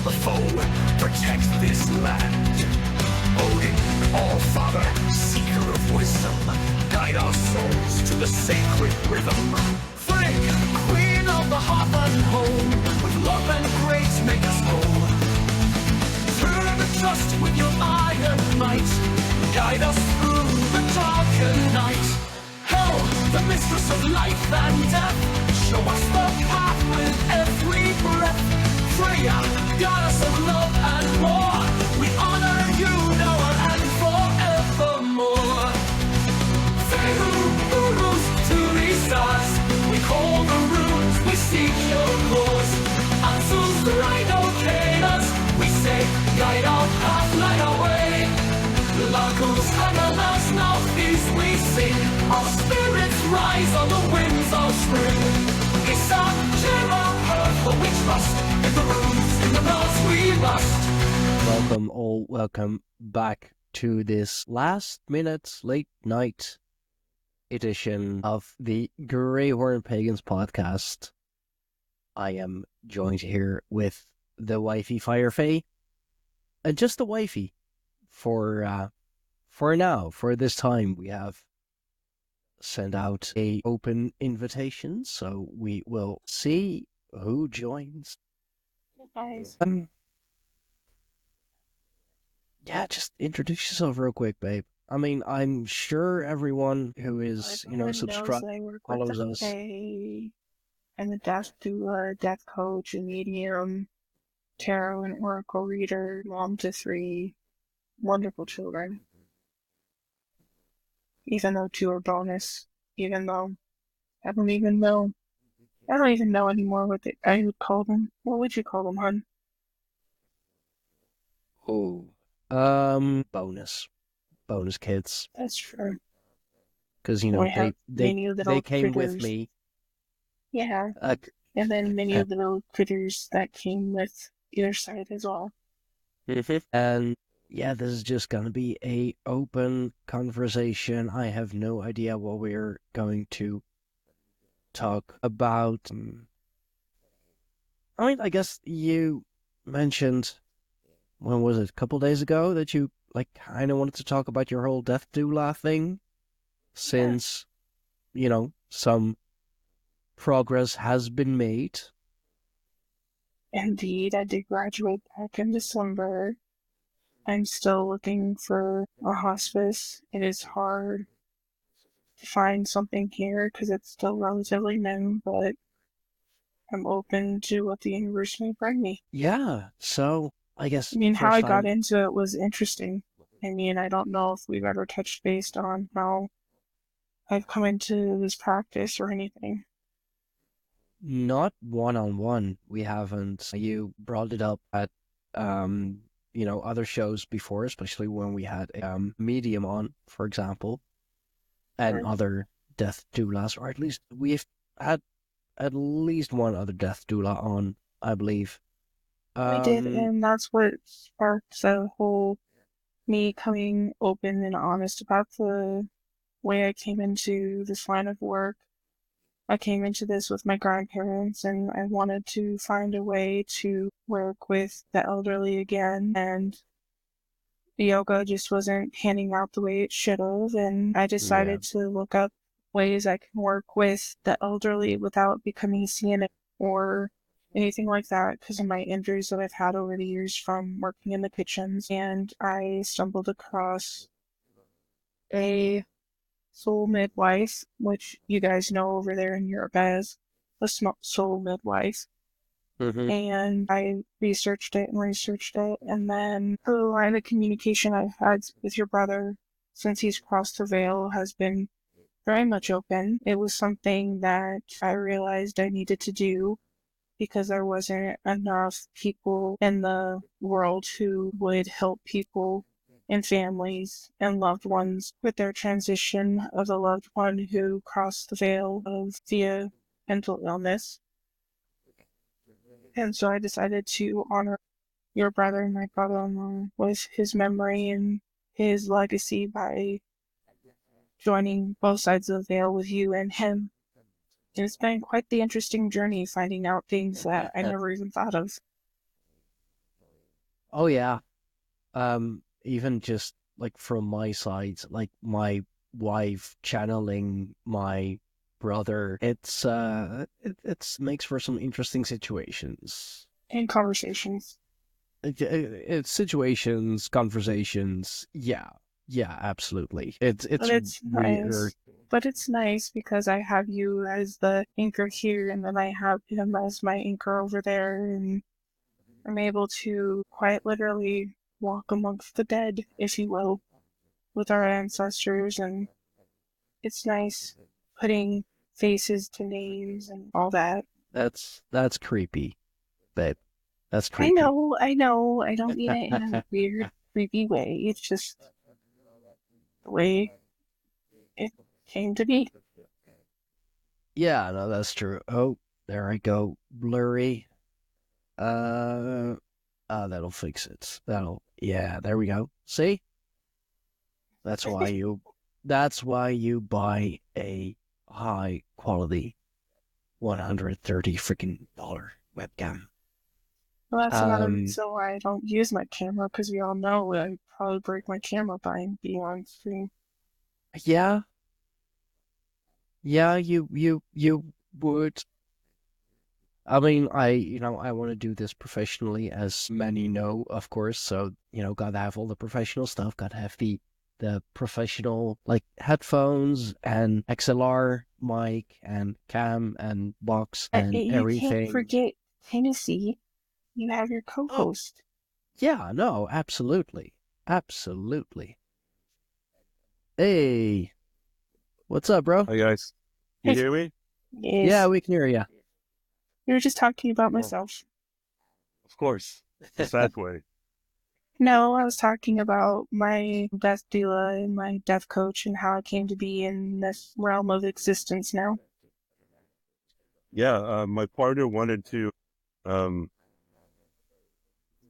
the foe, protect this land. Odin, All-Father, seeker of wisdom, guide our souls to the sacred rhythm. Frigg, queen of the hearth and home, with love and grace make us whole. Turn the trust with your iron might, guide us through the darkened night. Hell, the mistress of life and death, show us the path with every breath. Freya, goddess of love and war, we honor you now and forevermore. Fae who rules to these stars, we call the runes, we seek your cause. Answers the right okayness, we say, guide our path, light our way. Larkles hang alas, northeast we sing, our spirits rise on the winds of spring. It's our Jera earth for we trust, in the runes, in the laws we must. Welcome back to this last minute late night edition of the Greyhorn Pagans podcast. I am joined here with the Wifey FireFae, and just the Wifey for now. For this time, we have sent out a open invitation, so we will see who joins. Hey guys. Yeah, just introduce yourself real quick, babe. I mean, I'm sure everyone who is, subscribed follows us. I'm a death doula, death coach, a medium, tarot and oracle reader, mom to 3 wonderful children. Even though 2 are bonus, even though I don't even know anymore what I would call them. What would you call them, hon? Bonus kids. That's true. Because they came with me. Yeah, and then many of the little critters that came with either side as well. And yeah, this is just gonna be a open conversation. I have no idea what we're going to talk about. I mean, I guess you mentioned, when was it, a couple days ago, that you kind of wanted to talk about your whole death doula thing, since some progress has been made. Indeed, I did graduate back in December. I'm still looking for a hospice. It is hard to find something here because it's still relatively new, but I'm open to what the universe may bring me. Yeah, so I guess... how I got into it was interesting. I don't know if we've ever touched base on how I've come into this practice or anything. Not one-on-one, we haven't. You brought it up at, other shows before, especially when we had a medium on, for example, and other death doulas, or at least we've had at least one other death doula on, I believe. We did, and that's what sparked the whole me coming open and honest about the way I came into this line of work. I came into this with my grandparents, and I wanted to find a way to work with the elderly again, and yoga just wasn't panning out the way it should have, and I decided to look up ways I can work with the elderly without becoming a CNA or anything like that because of my injuries that I've had over the years from working in the kitchens. And I stumbled across a soul midwife, which you guys know over there in Europe as a soul midwife. And I researched it, and then the line of communication I've had with your brother since he's crossed the veil has been very much open. It was something that I realized I needed to do because there wasn't enough people in the world who would help people and families and loved ones with their transition of a loved one who crossed the veil via mental illness. And so I decided to honor your brother and my brother-in-law with his memory and his legacy by joining both sides of the veil with you and him. And it's been quite the interesting journey finding out things that I never even thought of. Oh yeah. Even just like from my side, like my wife channeling my brother, it's makes for some interesting situations. In conversations. It's situations, conversations. Yeah, yeah, absolutely. But It's it's weird. nice. But it's nice because I have you as the anchor here, and then I have him as my anchor over there, and I'm able to quite literally walk amongst the dead, if you will, with our ancestors, and it's nice putting faces to names and all that. That's creepy, babe. That's I creepy. know, I know, I don't mean it in a weird, creepy way. It's just the way it came to be. Yeah, no, that's true. Oh, there I go. Blurry. Uh, that'll fix it. Yeah, there we go. See? That's why you, that's why you buy a high quality 130 freaking dollar webcam. Well, that's another Um, reason why I don't use my camera, because we all know I'd probably break my camera by being on screen. yeah, yeah, you would. I mean, I want to do this professionally, as many know, of course. So, gotta have all the professional stuff. Gotta have the professional like headphones and XLR mic and cam and box and You can't everything. forget Tennessee. You have your Oh, co-host. yeah, no, absolutely, absolutely. Hey, what's up, bro? Hi guys, you Hey, hear me? Yeah, yes, we can hear you. you were just talking about Oh, myself. of course. The sad way. No, I was talking about my death doula and my death coach and how I came to be in this realm of existence now. Yeah, my partner wanted to, um,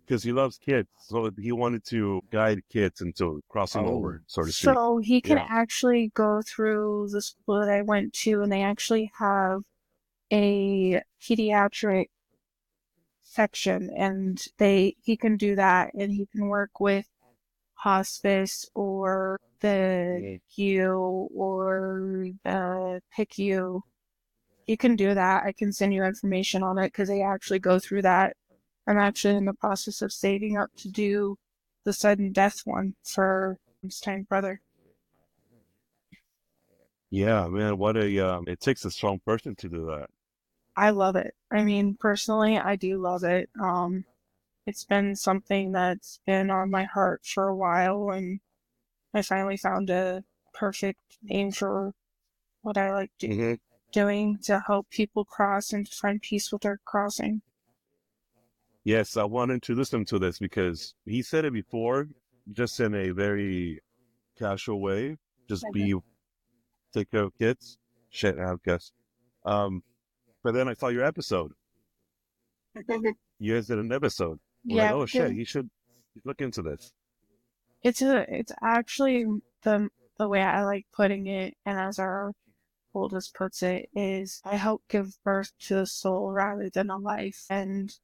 because he loves kids, so he wanted to guide kids into crossing Oh, over, so to speak. So he can Yeah. actually go through the school that I went to, and they actually have a pediatric section, and he can do that, and he can work with hospice or the yeah. U or the PICU. You can do that. I can send you information on it because they actually go through that. I'm actually in the process of saving up to do the sudden death one for his tiny brother. Yeah, man, it takes a strong person to do that. I love it. I mean, personally, I do love it. It's been something that's been on my heart for a while, and I finally found a perfect name for what I like Hmm. doing to help people cross and to find peace with their crossing. Yes, I wanted to listen to this because he said it before, just in a very casual way. Just take care of kids. Shit, I guess. Um, but then I saw your episode. You guys did an episode. I'm like, Yeah, oh we shit, do. you should look into this. It's actually the way I like putting it, and as our oldest puts it, is I help give birth to a soul rather than a life, and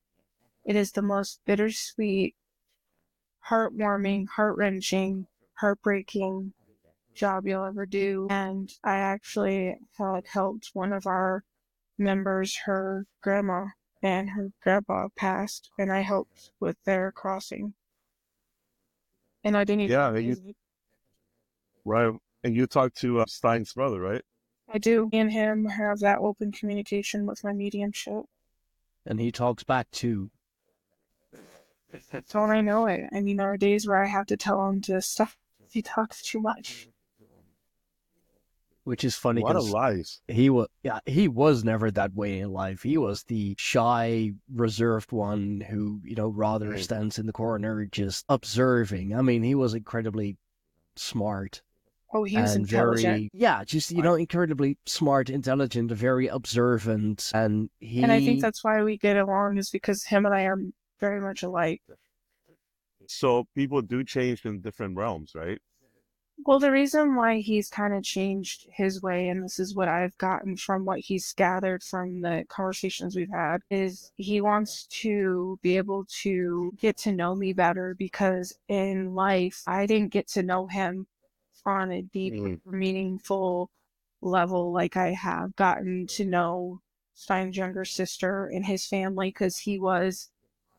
it is the most bittersweet, heartwarming, heart-wrenching, heartbreaking job you'll ever do. And I actually had helped one of our members, her grandma and her grandpa passed, and I helped with their crossing. And I didn't Yeah, even use it. right. And you talked to Stein's brother, right? I do. Me and him have that open communication with my mediumship. And he talks back too, Don't I know it? I mean, there are days where I have to tell him to stop. He talks too much. which is funny What a because life. he was never that way in life. He was the shy, reserved one who, rather Mhm. stands in the corner just observing. I mean, he was incredibly smart Oh, he was and intelligent. very, yeah, just, incredibly smart, intelligent, very observant. And And I think he, that's why we get along, is because him and I are very much alike. So people do change in different realms, right? Well, the reason why he's kind of changed his way, and this is what I've gotten from what he's gathered from the conversations we've had, is he wants to be able to get to know me better because in life, I didn't get to know him on a deep, meaningful level like I have gotten to know Stein's younger sister and his family because he was,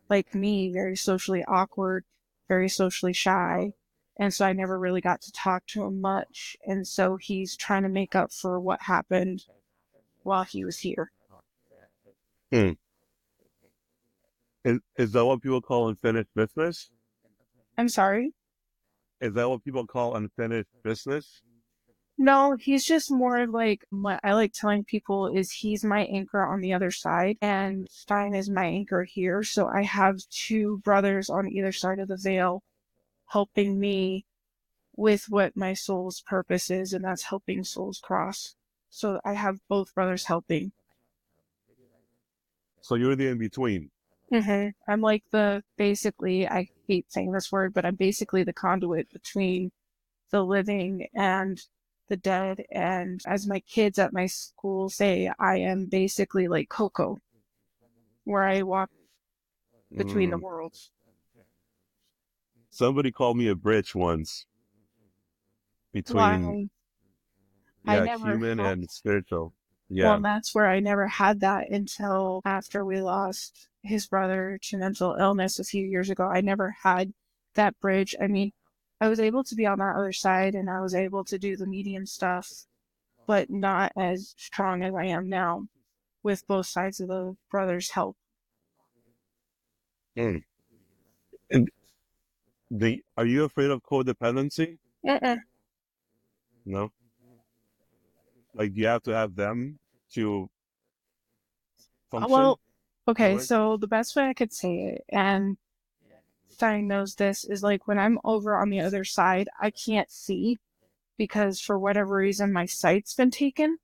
like me, very socially awkward, very socially shy. And so I never really got to talk to him much. And so he's trying to make up for what happened while he was here. Hmm. Is that what people call unfinished business? I'm sorry. Is that what people call unfinished business? No, he's just more like what I like telling people is he's my anchor on the other side, and Stein is my anchor here. So I have two brothers on either side of the veil helping me with what my soul's purpose is, and that's helping souls cross. So I have both brothers helping. So you're the in-between. I'm like basically, I hate saying this word, but I'm basically the conduit between the living and the dead. And as my kids at my school say, I am basically like Coco, where I walk between the worlds. Somebody called me a bridge once between I never human had. and spiritual. Well, that's where I never had that until after we lost his brother to mental illness a few years ago. I never had that bridge. I mean, I was able to be on that other side and I was able to do the medium stuff, but not as strong as I am now with both sides of the brother's help. And are you afraid of codependency? No. Like, you have to have them to function? Well, okay, Really? so the best way I could say it, and Stein knows this, is like when I'm over on the other side, I can't see because for whatever reason my sight's been taken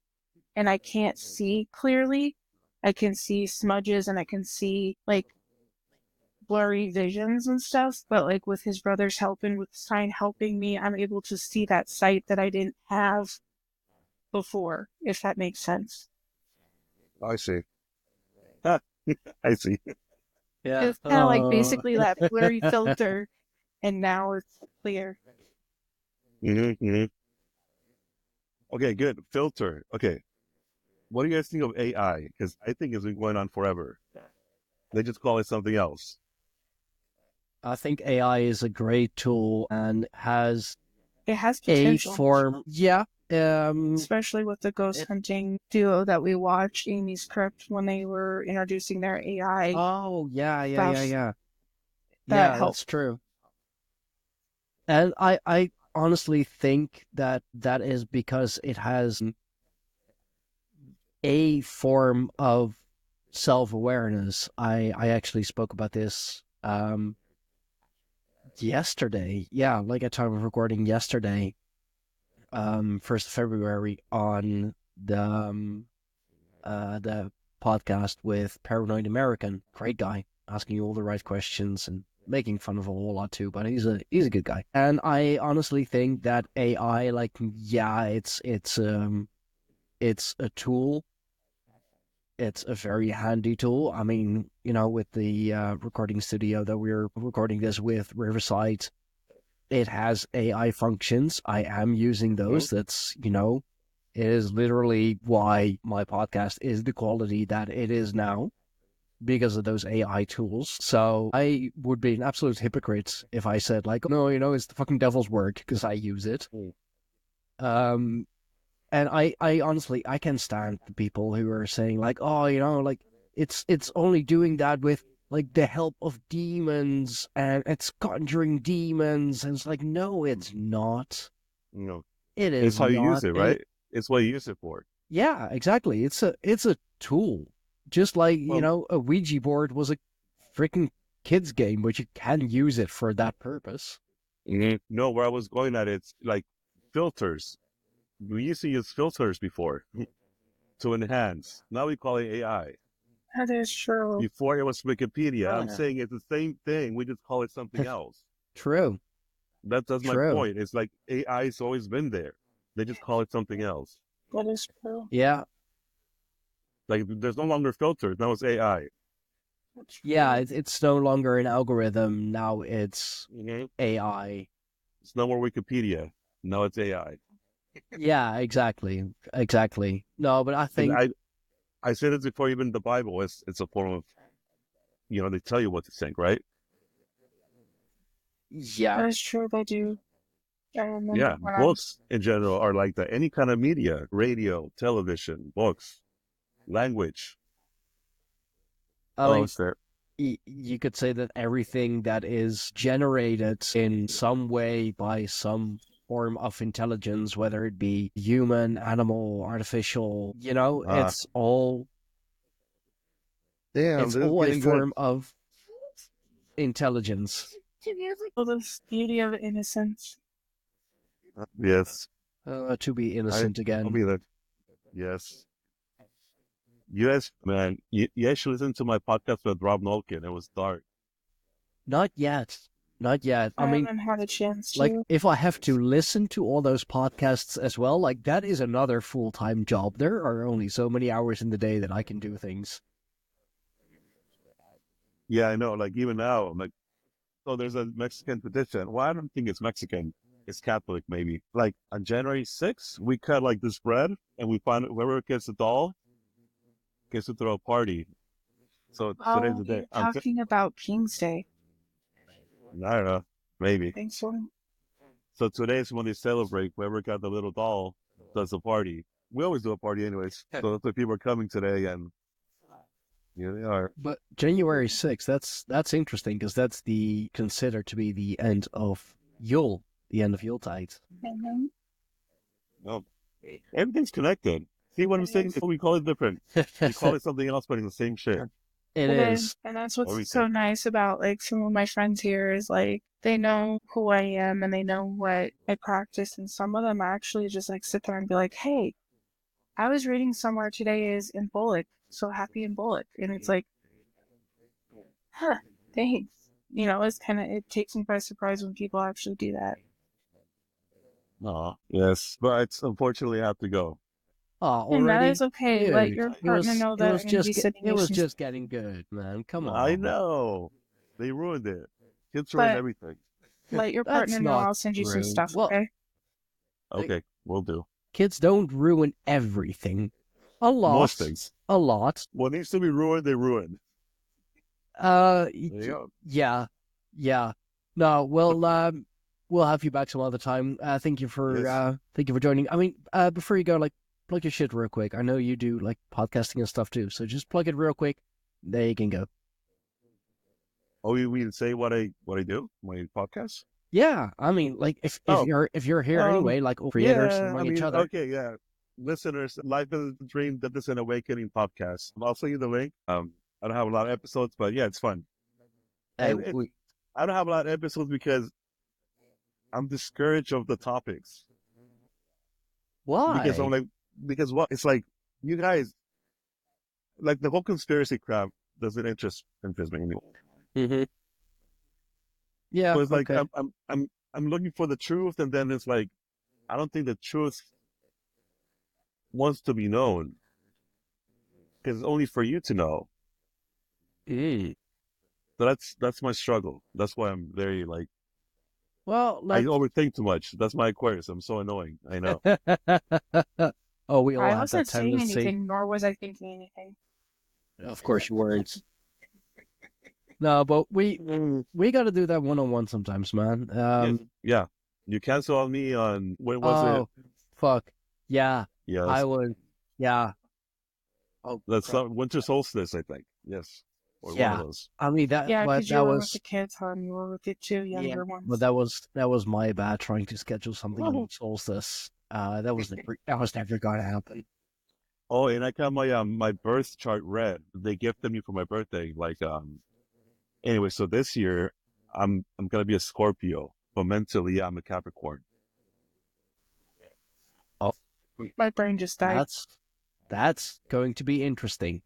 and I can't see clearly. I can see smudges and I can see like blurry visions and stuff, but like with his brothers helping, with Stein helping me, I'm able to see that sight that I didn't have before, if that makes sense. I see. I see. Yeah. It's kind of like basically that blurry filter, and now it's clear. Okay, good. Filter. Okay. What do you guys think of AI? Because I think it's been going on forever. They just call it something else. I think AI is a great tool and has It has a potential. form. Yeah. Especially with the ghost hunting duo that we watched, Amy's Crypt, when they were introducing their AI. Oh, yeah. That Yeah, helped. that's true. And I honestly think that is because it has a form of self-awareness. I actually spoke about this yesterday. Yeah, like at time of recording yesterday, 1st of February on the podcast with Paranoid American. Great guy, asking you all the right questions and making fun of a whole lot too, but he's a good guy. And I honestly think that AI, like, yeah, it's a tool. It's a very handy tool. I mean, with the recording studio that we're recording this with, Riverside, it has AI functions. I am using those. That's, it is literally why my podcast is the quality that it is now, because of those AI tools. So I would be an absolute hypocrite if I said, like, no, it's the fucking devil's work because I use it. And I honestly, I can stand the people who are saying, like, oh, like, it's only doing that with, like, the help of demons and it's conjuring demons. And it's like, no, it's not. No. It is It's how you use not. it, right? It's what you use it for. Yeah, exactly. It's a tool. Just like, a Ouija board was a freaking kids game, but you can use it for that purpose. No, where I was going at, it's like filters. We used to use filters before to enhance. Now we call it AI. That is true. Before it was Wikipedia. I'm saying it's the same thing. We just call it something else. True. That's my True. point. It's like AI's always been there. They just call it something else. That is true. Yeah. Like there's no longer filters. Now it's AI. That's Yeah, true. it's no longer an algorithm. Now it's Mm-hmm. AI. It's no more Wikipedia. Now it's AI. Yeah, exactly. Exactly. No, but I 'Cause think, I said this before. Even the Bible it's a form of, they tell you what to think, right? yeah. That is true. They do. I remember Yeah, when I was. books in general are like that. Any kind of media, radio, television, books, language. I Oh, mean, sir. you could say that everything that is generated in some way by some form of intelligence, whether it be human, animal, artificial, Damn, it's this is all a getting good. form of intelligence. Oh, the beauty of innocence. Yes, To be I, innocent I'll again. be there. Yes. Yes, man. You actually listened to my podcast with Rob Nolkin. It was dark. Not yet. Not yet. I I mean, haven't had a chance like, to. if I have to listen to all those podcasts as well, like, that is another full-time job. There are only so many hours in the day that I can do things. Yeah, I know. Like even now, I'm like, so there's a Mexican tradition. Well, I don't think it's Mexican. It's Catholic, maybe. Like on January 6th, we cut like this bread and we find whoever gets the doll gets to throw a party. So today's Oh, the day. you're talking about King's Day. I don't know, maybe. Thanks for. So today's when they celebrate. Whoever got the little doll does a party. We always do a party anyways. So that's why people are coming today, and here they are. But January 6th, that's interesting because that's considered to be the end of Yule, the end of Yuletide. Mhm. No, everything's connected. See what I'm saying? We call it different. We call it something else, but it's the same shit. It It is. is, and that's what's so Everything. nice about like some of my friends here is like they know who I am and they know what I practice, and some of them actually just like sit there and be like, "Hey, I was reading somewhere today is in Bullock, so happy in Bullock," and it's like, "Huh, thanks." It's it takes me by surprise when people actually do that. Aw. Yes, but unfortunately I have to go. And that Already? is okay. Let Dude, your partner know that I'm gonna be sending it you was some just stuff. getting good, man. Come I on. know. They ruined it. Kids ruin But everything. let your That's partner know not I'll send you some true. stuff, Well, okay? Okay, we'll do. kids don't ruin everything. A Most lot. things. A lot. What needs to be ruined, they ruin. Uh, There you go. yeah. Yeah. No, we'll have you back some other time. Thank you for Yes. joining. I mean, before you go, like, plug your shit real quick. I know you do like podcasting and stuff too, so just plug it real quick. There you can go. Oh, you mean say what I do? My podcast? Yeah, I mean, like, if Oh, you're here anyway, like, all creators yeah. among I each mean, other. okay, yeah. Listeners, Life is a Dream, that is an awakening podcast. I'll send you the link. I don't have a lot of episodes, but yeah, it's fun. Hey, And I don't have a lot of episodes because I'm discouraged of the topics. Because I'm why? like, because what? It's like, you guys, like the whole conspiracy crap doesn't interest me anymore. Mm-hmm. Yeah. So it's like Okay. I'm looking for the truth, and then it's like I don't think the truth wants to be known because it's only for you to know. Mm. So that's my struggle. That's why I'm very like Well, I let's. overthink too much. That's my Aquarius. I'm so annoying. I know. Oh, we all I have that wasn't saying tendency. anything, nor was I thinking anything. Of course you weren't. No, but we got to do that one-on-one sometimes, man. Yes. Yeah. You cancel on me on when was it? Oh, fuck. Yeah, I Yes. would. Yeah. Oh, That's crap. winter solstice, I think. Yes. Or one of Yeah. those. I mean Yeah, but because you that were with the was kids, hon. You were with the two yeah, younger but ones. that was my bad trying to schedule something on solstice. That was never gonna happen. Oh, and I got my birth chart read. They gifted me for my birthday. Like anyway, so this year I'm gonna be a Scorpio, but mentally I'm a Capricorn. Oh, My brain just died. that's going to be interesting.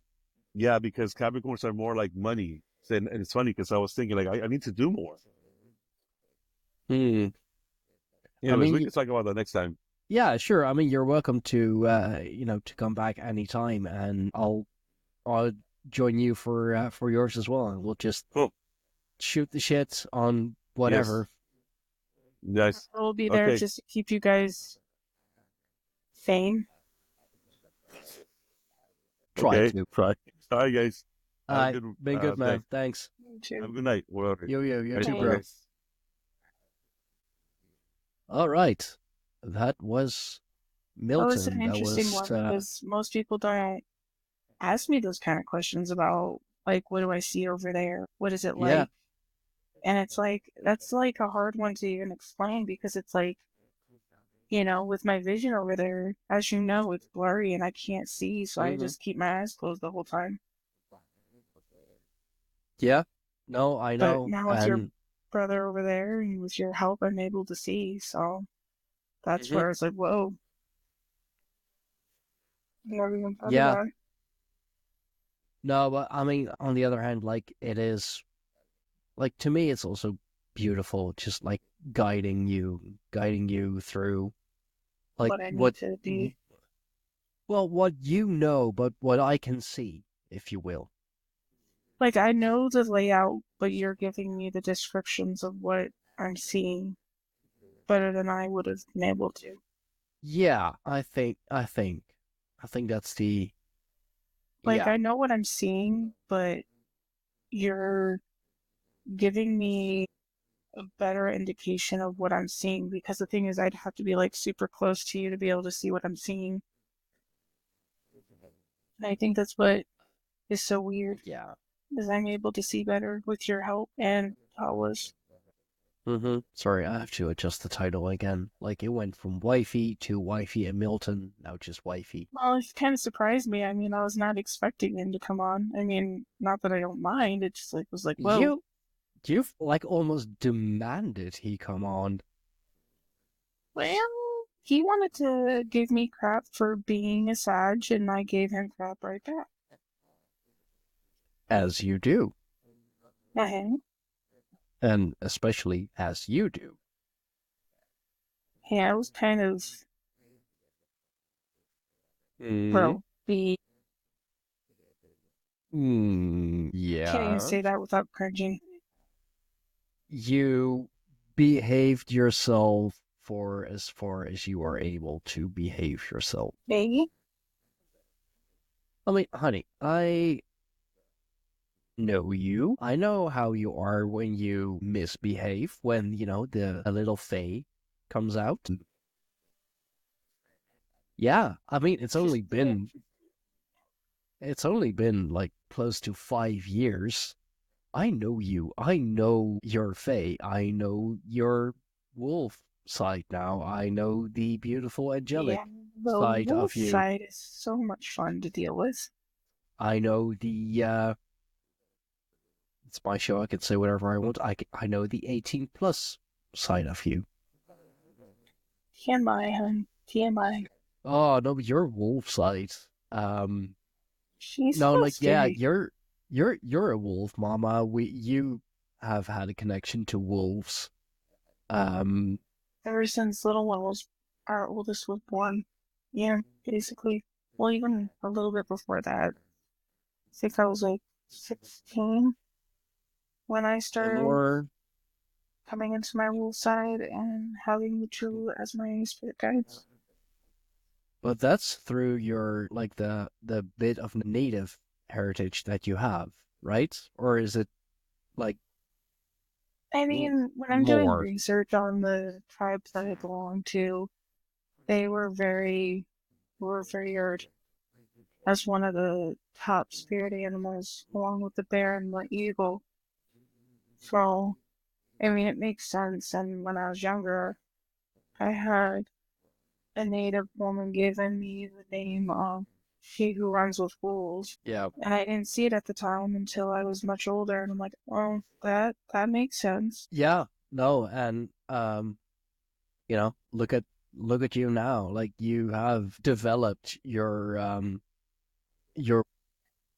Yeah, because Capricorns are more like money. And it's funny because I was thinking like I need to do more. Hmm. Anyways, we mean, can talk about that next time. yeah, sure. I mean, you're welcome to to come back anytime, and I'll join you for yours as well, and we'll just Cool. shoot the shit on Yes. whatever. Nice. We'll be there Okay. just to keep you guys sane. Try Okay. to. Try. All right, guys. Have a Alright, good been good, man. day. Thanks. You too. Have a good night. Whatever. You Right, too, Bye. bro. guys. All right, that was Well, it's Milton. an That interesting was one because most people don't ask me those kind of questions about, like, what do I see over there? What is it yeah, like? And it's like, that's like a hard one to even explain because it's like, with my vision over there, as you know, it's blurry and I can't see, so I mhm. just keep my eyes closed the whole time. Yeah. No, I But know, now with your and brother over there and with your help, I'm able to see, so that's mhm. where it's like, whoa. Never even thought of Yeah. that. No, but I mean, on the other hand, like it is, like to me, it's also beautiful, just like guiding you through, like What I need to y- be. well, what you know, but what I can see, if you will. Like, I know the layout, but you're giving me the descriptions of what I'm seeing better than I would have been able to. Yeah, I think that's the Like, yeah, I know what I'm seeing, but you're giving me a better indication of what I'm seeing because the thing is, I'd have to be like super close to you to be able to see what I'm seeing. And I think that's what is so weird, yeah. is I'm able to see better with your help and Paula's. Mm-hmm. Sorry, I have to adjust the title again. Like it went from Wifey to Wifey and Milton, now just Wifey. Well, it kind of surprised me. I mean, I was not expecting him to come on. I mean, not that I don't mind. It just like was like, whoa. You've like almost demanded he come on. Well, he wanted to give me crap for being a Sag, and I gave him crap right back. As you do. Uh-huh. And especially as you do. Yeah, I was kind of, Mm-hmm. well, the can't even Yeah. say that without cringing. You behaved yourself for as far as you are able to behave yourself. Maybe. I mean, honey, I know you. I know how you are when you misbehave, when, the a little Fae comes out. Yeah, I mean, it's only been like close to 5 years. I know you. I know your Fae. I know your wolf side now. I know the beautiful angelic Yeah, the side wolf of you. side is so much fun to deal with. I know it's my show. I can say whatever I want. I know the 18 plus side of you. TMI, hun. TMI. Oh no, your wolf side. She's No, so like yeah, scary. you're a wolf, Mama. You have had a connection to wolves. Um, Ever since little one was, our oldest was born. Yeah, basically. Well, even a little bit before that. I think I was like 16 when I started similar, coming into my wolf side and having the two as my spirit guides. but that's through your like the bit of native heritage that you have, right? Or is it like I mean, when I'm doing more? research on the tribes that I belong to, they were revered as one of the top spirit animals, along with the bear and the eagle. So, I mean, it makes sense. And when I was younger, I had a native woman giving me the name of She Who Runs with Wolves. Yeah, And I didn't see it at the time until I was much older, and I'm like, oh, that makes sense. yeah, no, and look at you now. Like you have developed your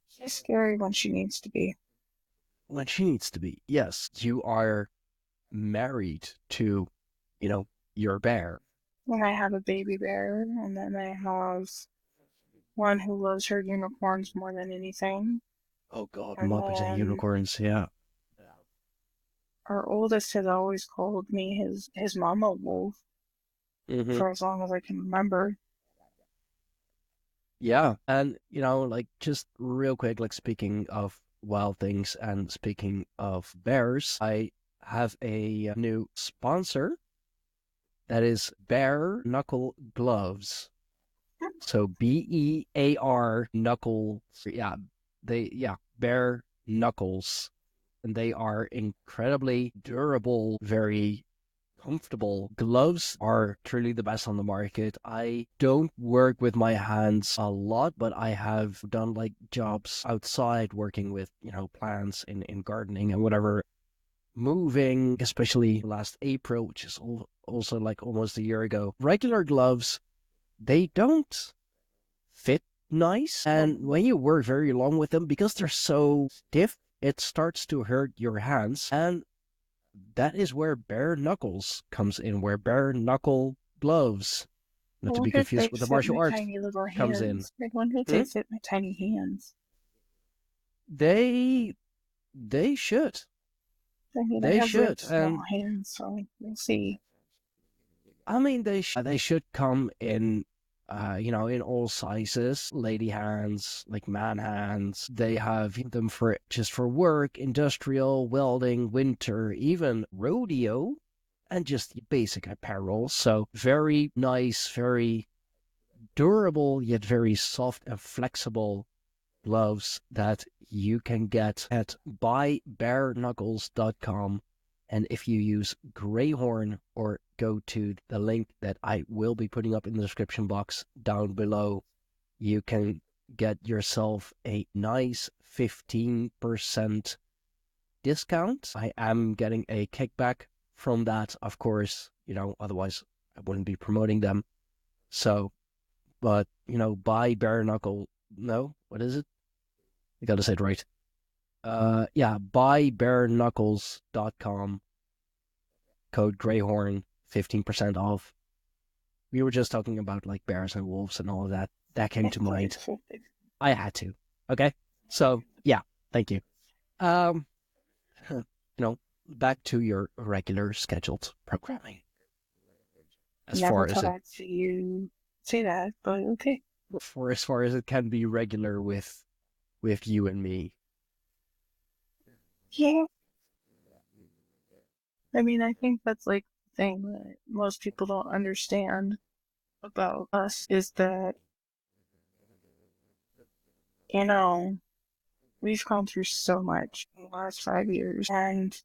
She's scary when she needs to be. when she needs to be. Yes, you are married to, your bear. And I have a baby bear, and then I have one who loves her unicorns more than anything. Oh God, And Muppets and then unicorns, yeah. our oldest has always called me his mama wolf Mm-hmm. for as long as I can remember. Yeah, and like just real quick, like speaking of wild things and speaking of bears, I have a new sponsor that is Bare Knuckle Gloves. So BEAR knuckle, yeah, bare knuckles, and they are incredibly durable, very comfortable. Gloves are truly the best on the market. I don't work with my hands a lot, but I have done like jobs outside working with, plants in gardening and whatever. Moving, especially last April, which is also like almost a year ago. Regular gloves, they don't fit nice. And when you work very long with them, because they're so stiff, it starts to hurt your hands. And that is where bare knuckles comes in, where bare knuckle gloves, I not to be wonder if they confused with the fit martial my art, tiny little comes in. hands. I wonder if they fit my tiny hands. They should. I mean, I They have really should. small And hands, so we'll see. I mean, they should come in, in all sizes. Lady hands, like man hands. They have them for just for work, industrial, welding, winter, even rodeo, and just basic apparel. So very nice, very durable, yet very soft and flexible gloves that you can get at buybareknuckles.com. And if you use Greyhorn or go to the link that I will be putting up in the description box down below, you can get yourself a nice 15% discount. I am getting a kickback from that, of course, otherwise I wouldn't be promoting them. So, but, buy bare knuckle. No, what is it? I gotta say it right. Buybareknuckles.com. Code Greyhorn, 15% off. We were just talking about like bears and wolves and all of that. That came to mind. I had to. Okay? So, yeah, thank you. Back to your regular scheduled programming. Never thought I'd see you say that, but okay. For as far as it can be regular with you and me. Yeah. I mean, I think that's like the thing that most people don't understand about us is that, we've gone through so much in the last 5 years, and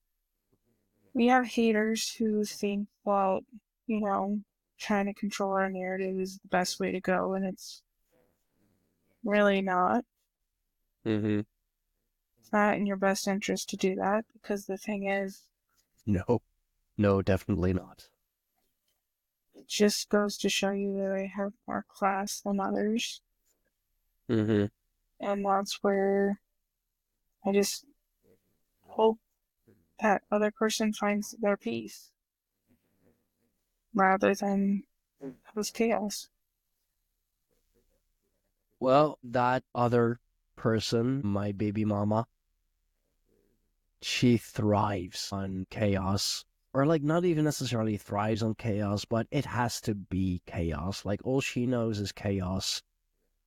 we have haters who think, well, trying to control our narrative is the best way to go, and it's really not. Mm-hmm. It's not in your best interest to do that, because the thing is, No, definitely not. it just goes to show you that I have more class than others. Mm-hmm. And that's where I just hope that other person finds their peace rather than cause chaos. Well, that other person, my baby mama, she thrives on chaos. Or like not even necessarily thrives on chaos, but it has to be chaos. Like all she knows is chaos.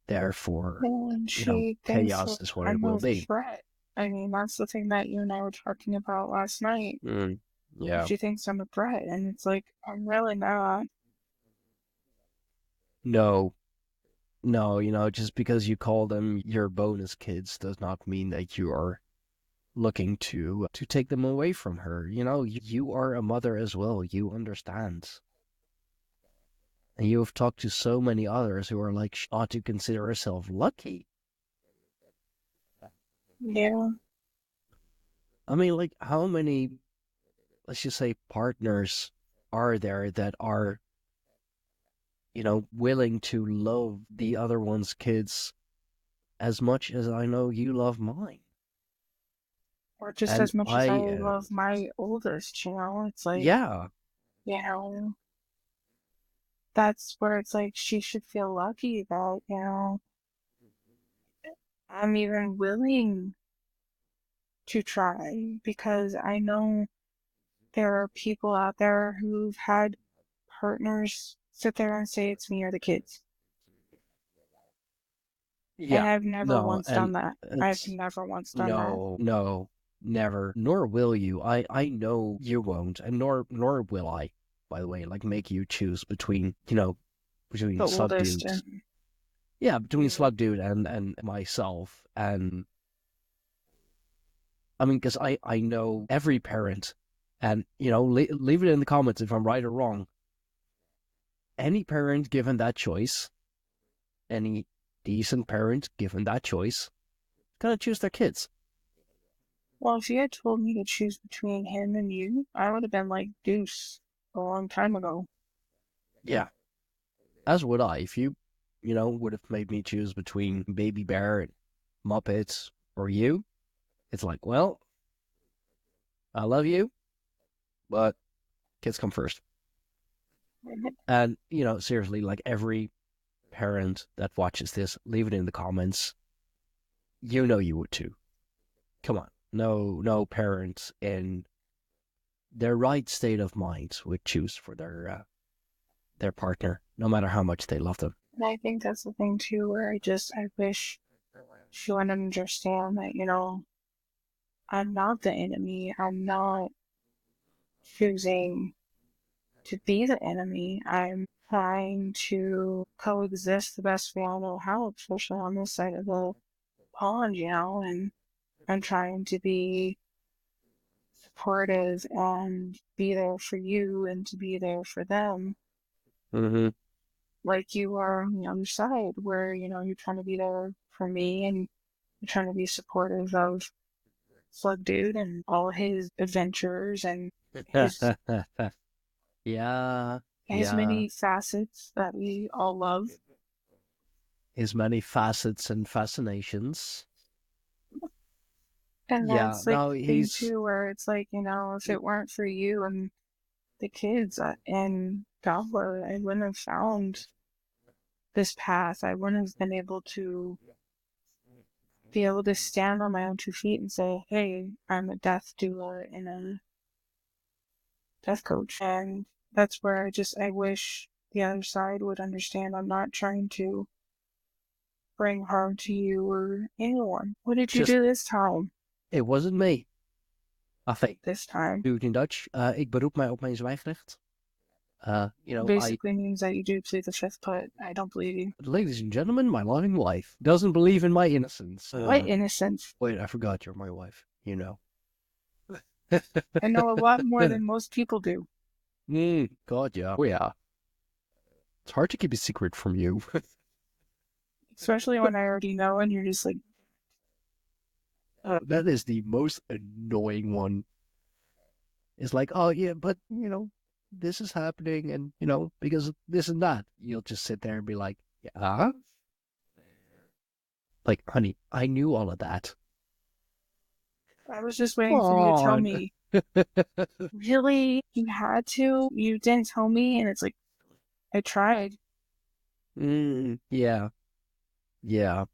Therefore, And she thinks chaos that is what it I'm will a be. threat. I mean, that's the thing that you and I were talking about last night. Yeah. She thinks I'm a threat, and it's like, I'm really not. No, just because you call them your bonus kids does not mean that you are looking to take them away from her. You are a mother as well. You understand. And you have talked to so many others who are like, she ought to consider herself lucky. Yeah. I mean, like, how many, let's just say, partners are there that are, willing to love the other one's kids as much as I know you love mine? Or just And as much as I love my oldest, It's like, yeah. that's where it's like she should feel lucky that, you know, I'm even willing to try, because I know there are people out there who've had partners sit there and say it's me or the kids. And Yeah. I've never No, once and done that. I've it's never once done that. no, never, nor will you. I know you won't, and nor will I, by the way, like make you choose between, between The Slug oldest Dude. and Yeah, between Slug Dude and myself. And I mean, because I know every parent, and, leave it in the comments if I'm right or wrong. Any parent given that choice, any decent parent given that choice, gonna choose their kids. well, if you had told me to choose between him and you, I would have been like deuce a long time ago. Yeah. As would I. If you, would have made me choose between Baby Bear and Muppets or you, it's like, well, I love you, but kids come first. And, seriously, like every parent that watches this, leave it in the comments. You know you would too. Come on. No parents in their right state of mind would choose for their partner, no matter how much they love them. And I think that's the thing too, where I wish she would understand that, you know, I'm not the enemy. I'm not choosing to be the enemy. I'm trying to coexist the best way I know how, especially on this side of the pond, you know, and I'm trying to be supportive and be there for you and to be there for them, Mm-hmm. like you are on the other side, where, you know, you're trying to be there for me and you're trying to be supportive of Slug Dude and all his adventures and his Yeah, his yeah. many facets that we all love. His many facets and fascinations. And Yeah, that's like no, the thing he's too, where it's like, you know, if it weren't for you and the kids and Gobbler, I wouldn't have found this path. I wouldn't have been able to stand on my own 2 feet and say, hey, I'm a death doula and a death coach. And that's where I wish the other side would understand I'm not trying to bring harm to you or anyone. What did you just, do this time? it wasn't me. Enfin, This time doe het in Dutch. Ik beroep mij op mijn zwijgrecht. I, basically means that you do plead the fifth, but I don't believe you. ladies and gentlemen, my loving wife doesn't believe in my innocence. What innocence? Wait, I forgot you're my wife. You know. I know a lot more than most people do. God, yeah. Oh, yeah. It's hard to keep a secret from you. Especially when I already know and you're just like, That is the most annoying one. It's like, oh, yeah, but, this is happening and, because of this and that. You'll just sit there and be like, yeah? Like, honey, I knew all of that. I was just waiting for you to tell me. Really? You had to? You didn't tell me? And it's like, I tried. Yeah. Yeah.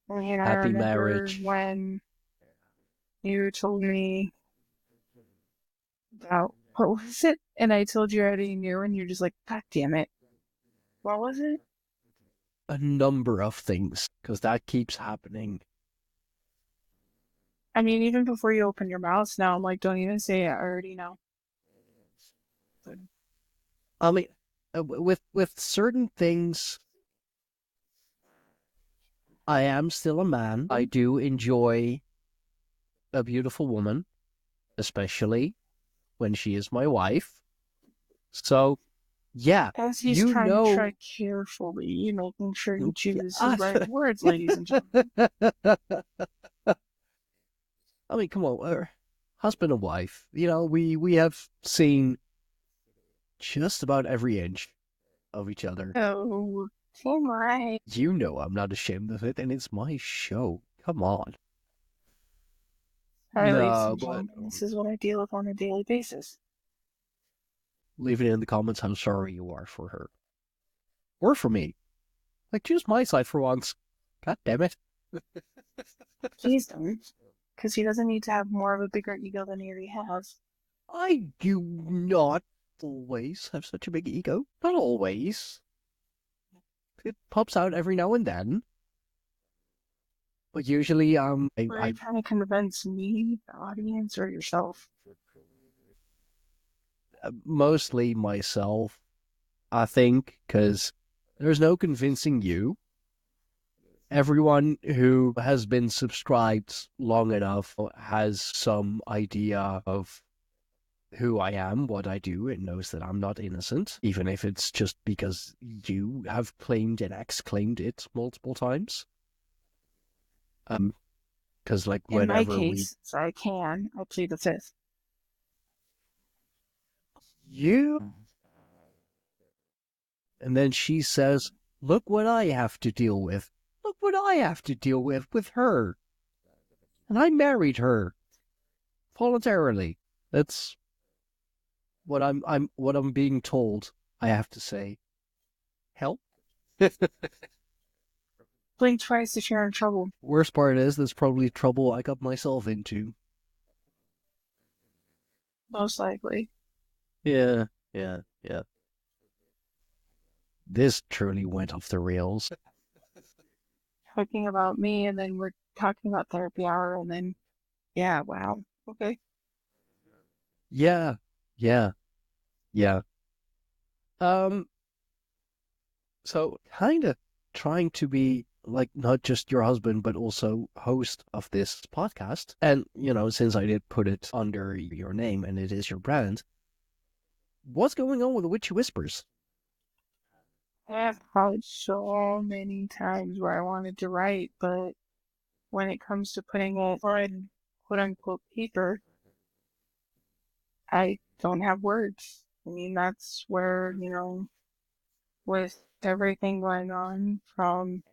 I mean, I Happy remember marriage. when you told me about, what was it? And I told you I already knew, and you're just like, God damn it. What was it? A number of things, because that keeps happening. I mean, even before you open your mouth now, I'm like, don't even say it. I already know. I mean, with certain things, I am still a man. I do enjoy a beautiful woman, especially when she is my wife. So, yeah, As he's you trying to know. tread carefully, making sure he chooses Yeah. his right words, ladies and gentlemen. I mean, come on, we're husband and wife. We have seen just about every inch of each other. Oh, come on. You know I'm not ashamed of it, and it's my show. Come on. All right, ladies No, and but gentlemen, this is what I deal with on a daily basis. leave it in the comments how sorry you are for her. Or for me. Like, choose my side for once. God damn it. Please don't. Because he doesn't need to have more of a bigger ego than he already has. I do not always have such a big ego. Not always. It pops out every now and then. But usually, Are you trying to convince me, the audience, or yourself? Mostly myself, I think, because there's no convincing you. Everyone who has been subscribed long enough has some idea of who I am, what I do, and knows that I'm not innocent, even if it's just because you have claimed and exclaimed it multiple times. Because like In my whenever case, I plead the fifth. you, and then she says, "Look what I have to deal with. Look what I have to deal with her, and I married her voluntarily." That's what I'm being told. I have to say, help. Blink twice if you're in trouble. Worst part is, there's probably trouble I got myself into. Most likely. Yeah. This truly went off the rails. Talking about me, and then we're talking about therapy hour, and then, yeah, wow. Okay. Yeah. So kind of trying to be like not just your husband, but also host of this podcast. And, since I did put it under your name and it is your brand, what's going on with the Witchy Whispers? I've had so many times where I wanted to write, but when it comes to putting it on quote unquote paper, I don't have words. I mean, that's where, with everything going on from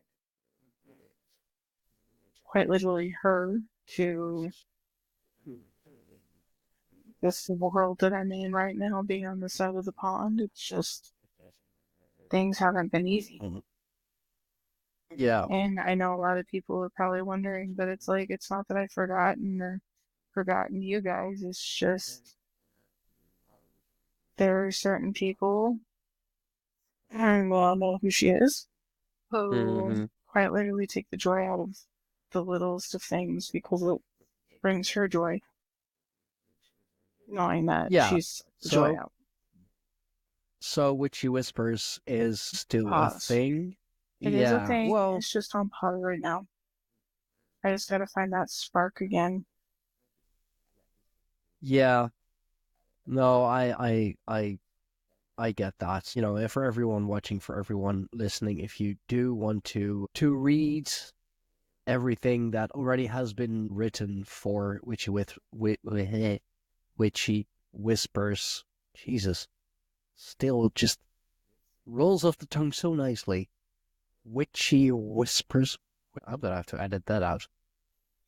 quite literally her to this world that I'm in right now, being on the side of the pond, it's just things haven't been easy. Yeah. And I know a lot of people are probably wondering, but it's like, it's not that I've forgotten you guys. It's just there are certain people, and well, I know who she is, who quite literally take the joy out of the littlest of things because it brings her joy, knowing that she's the joy out. So Witchy Whispers is still a thing? It is a thing. Well, it's just on pause right now. I just gotta find that spark again. Yeah. No, I get that. For everyone watching, for everyone listening, if you do want to read everything that already has been written for Witchy Whispers, Jesus, still just rolls off the tongue so nicely. Witchy Whispers. I'm gonna have to edit that out.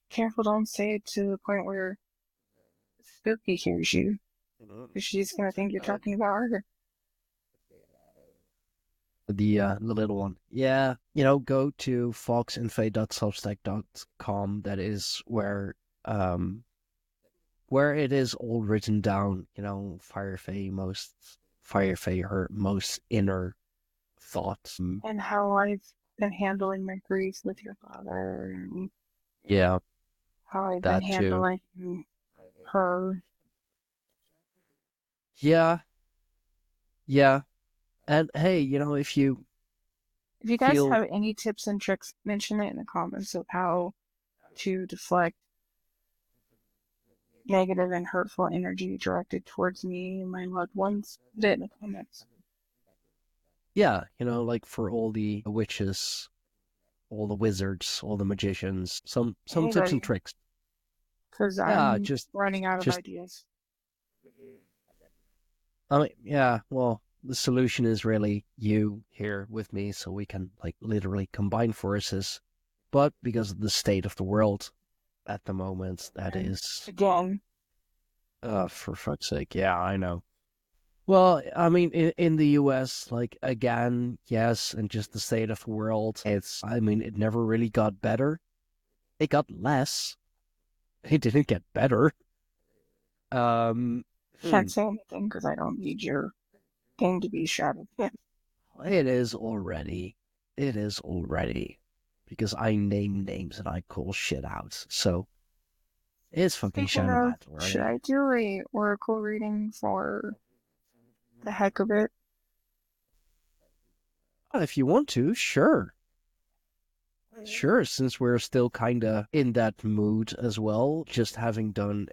Careful, don't say it to the point where Spooky hears you, because she's gonna think you're talking about her. The little one. Yeah, go to fawkesandfae.substack.com. That is where it is all written down, FireFae, her most inner thoughts. And how I've been handling my grief with your father. And yeah. How I've been handling her. Yeah. And hey, if you guys have any tips and tricks, mention it in the comments of how to deflect negative and hurtful energy directed towards me and my loved ones. Put it in the comments. Yeah, like for all the witches, all the wizards, all the magicians, some tips and tricks. Because I'm just running out of ideas. Well, the solution is really you here with me, so we can literally combine forces. But because of the state of the world at the moment, that is again. for fuck's sake, yeah, I know. Well, I mean, in the US, like, again, yes, and just the state of the world, I mean, it never really got better. It got less. It didn't get better. Can't say anything because I don't need your thing to be shouted. It is already. It is already. Because I name names and I call shit out. So, it's fucking Speaking shouted of, at should already. I do a oracle reading for the heck of it? If you want to, sure. Sure, since we're still kinda in that mood as well, just having done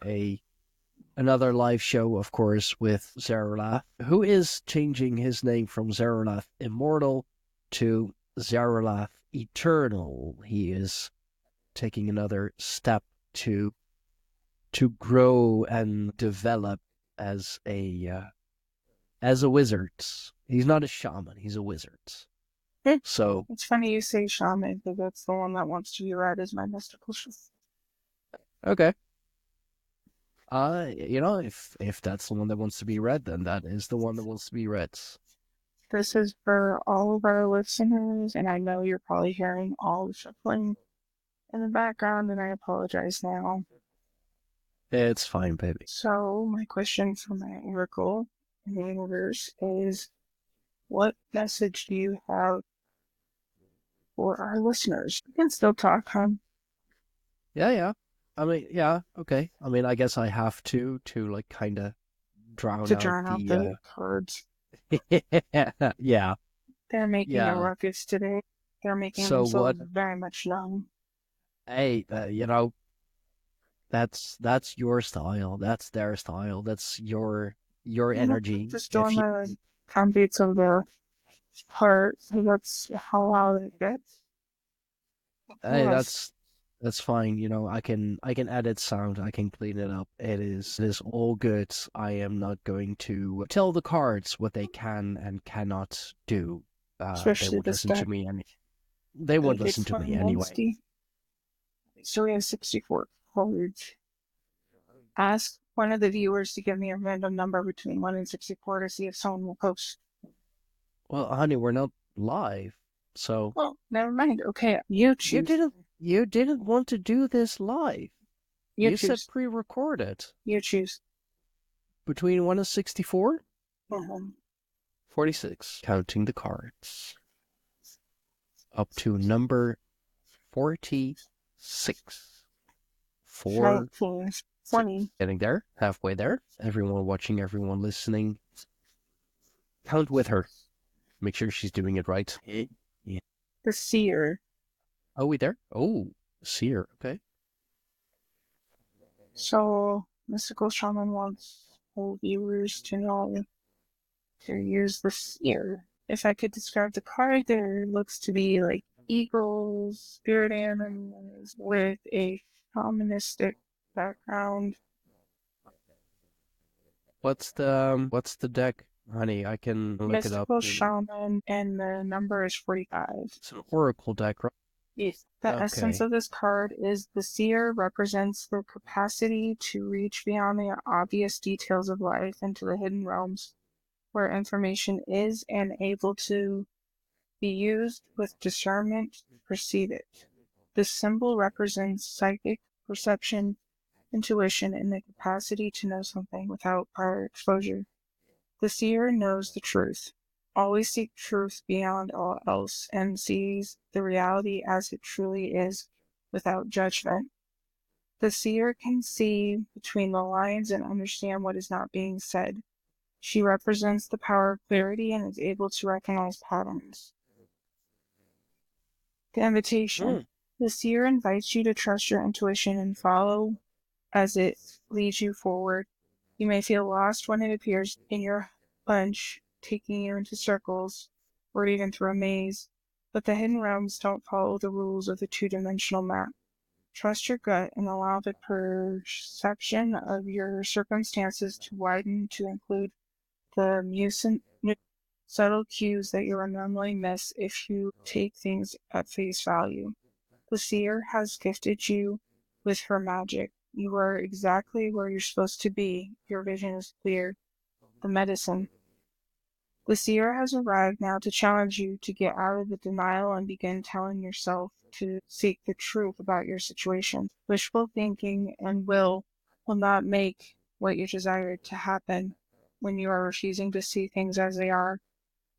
another live show, of course, with Zaralath, who is changing his name from Zaralath Immortal to Zaralath Eternal. He is taking another step to grow and develop as a wizard. He's not a shaman, he's a wizard. So, It's funny you say shaman because that's the one that wants to be read as my mystical shaman. okay. If that's the one that wants to be read, then that is the one that wants to be read. This is for all of our listeners, and I know you're probably hearing all the shuffling in the background, and I apologize now. It's fine, baby. So, my question for my oracle in the universe is, what message do you have for our listeners? You can still talk, huh? Yeah. I mean, yeah, okay. I mean, I guess I have to like kind of drown To out drown out the the cards. yeah. They're making a Yeah. ruckus today. They're making So what? themselves very much known. Hey, that's your style. That's their style. That's your energy. Just doing If you, the beats of the heart, so that's how loud it gets. hey, Yes. that's fine. I can edit sound. I can clean it up. It is all good. I am not going to tell the cards what they can and cannot do. They Especially won't this listen to deck. me they won't listen It's to me fun, anyway. Wednesday. So we have 64 cards. Ask one of the viewers to give me a random number between 1 and 64 to see if someone will post. Well, honey, we're not live, so Well, never mind. Okay, you choose. you didn't want to do this live. You You said choose. pre-recorded. You choose. Between 1 and 64? Mm-hmm. 46. Counting the cards. Up to number 46. 4. 19, 20. Getting there. Halfway there. Everyone watching, everyone listening. Count with her. Make sure she's doing it right. Yeah. The seer. Are we there? Oh, seer. Okay. So, Mystical Shaman wants all viewers to know to use the seer. If I could describe the card, there looks to be like eagles, spirit animals with a shamanistic background. What's the deck, honey? I can look it up. Mystical Shaman, and the number is 45. It's an oracle deck, right? Yes. The essence Okay. of this card is the seer represents the capacity to reach beyond the obvious details of life into the hidden realms, where information is and able to be used with discernment to perceive it. This symbol represents psychic perception, intuition, and the capacity to know something without prior exposure. The seer knows the truth, always seeks truth beyond all else, and sees the reality as it truly is without judgment. The seer can see between the lines and understand what is not being said. She represents the power of clarity and is able to recognize patterns. The invitation. The seer invites you to trust your intuition and follow as it leads you forward. You may feel lost when it appears in your bunch, taking you into circles or even through a maze, but the hidden realms don't follow the rules of the two-dimensional map. Trust your gut and allow the perception of your circumstances to widen to include the subtle cues that you would normally miss if you take things at face value. The seer has gifted you with her magic. You are exactly where you're supposed to be. Your vision is clear. The medicine. The seer has arrived now to challenge you to get out of the denial and begin telling yourself to seek the truth about your situation. Wishful thinking and will not make what you desire to happen when you are refusing to see things as they are.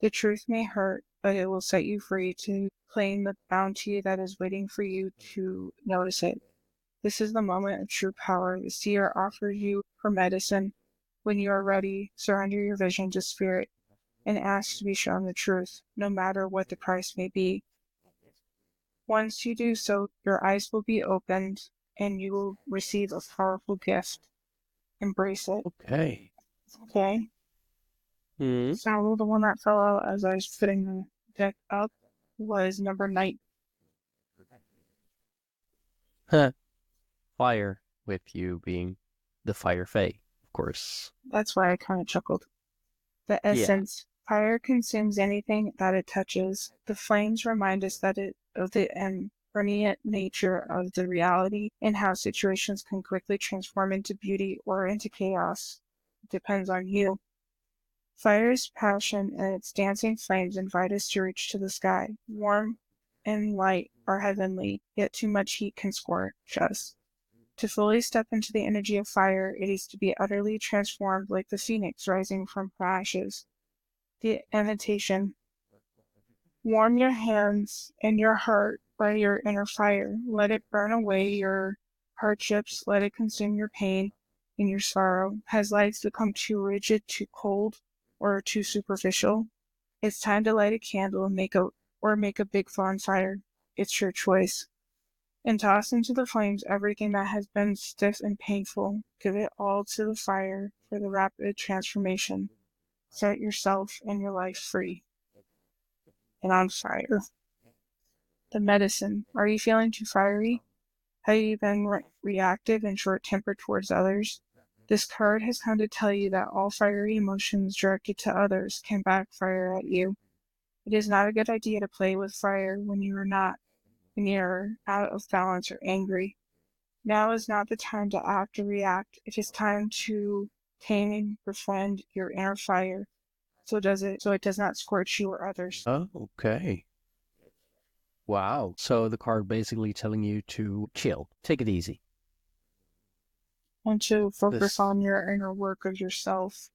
The truth may hurt, but it will set you free to claim the bounty that is waiting for you to notice it. This is the moment of true power. The seer offers you her medicine. When you are ready, surrender your vision to spirit and ask to be shown the truth, no matter what the price may be. Once you do so, your eyes will be opened and you will receive a powerful gift. Embrace it. Okay. Okay? Hmm. So the one that fell out as I was putting the deck up was number 9. Fire, with you being the FireFae, of course. That's why I kind of chuckled. The Yeah. essence. Fire consumes anything that it touches. The flames remind us of the impermanent nature of the reality and how situations can quickly transform into beauty or into chaos. It depends on you. Fire's passion and its dancing flames invite us to reach to the sky. Warm and light are heavenly, yet too much heat can scorch us. To fully step into the energy of fire, it is to be utterly transformed like the phoenix rising from ashes. The invitation. Warm your hands and your heart by your inner fire. Let it burn away your hardships. Let it consume your pain and your sorrow. Has life become too rigid, too cold, or too superficial? It's time to light a candle and make a big bonfire. It's your choice. And toss into the flames everything that has been stiff and painful. Give it all to the fire for the rapid transformation. Set yourself and your life free and on fire. The medicine. Are you feeling too fiery? Have you been reactive and short-tempered towards others? This card has come to tell you that all fiery emotions directed to others can backfire at you. It is not a good idea to play with fire when you're out of balance or angry. Now is not the time to act or react. It is time to tame and befriend your inner fire so it does not scorch you or others. Oh, okay. Wow. So the card basically telling you to chill, take it easy. And to focus This- on your inner work of yourself.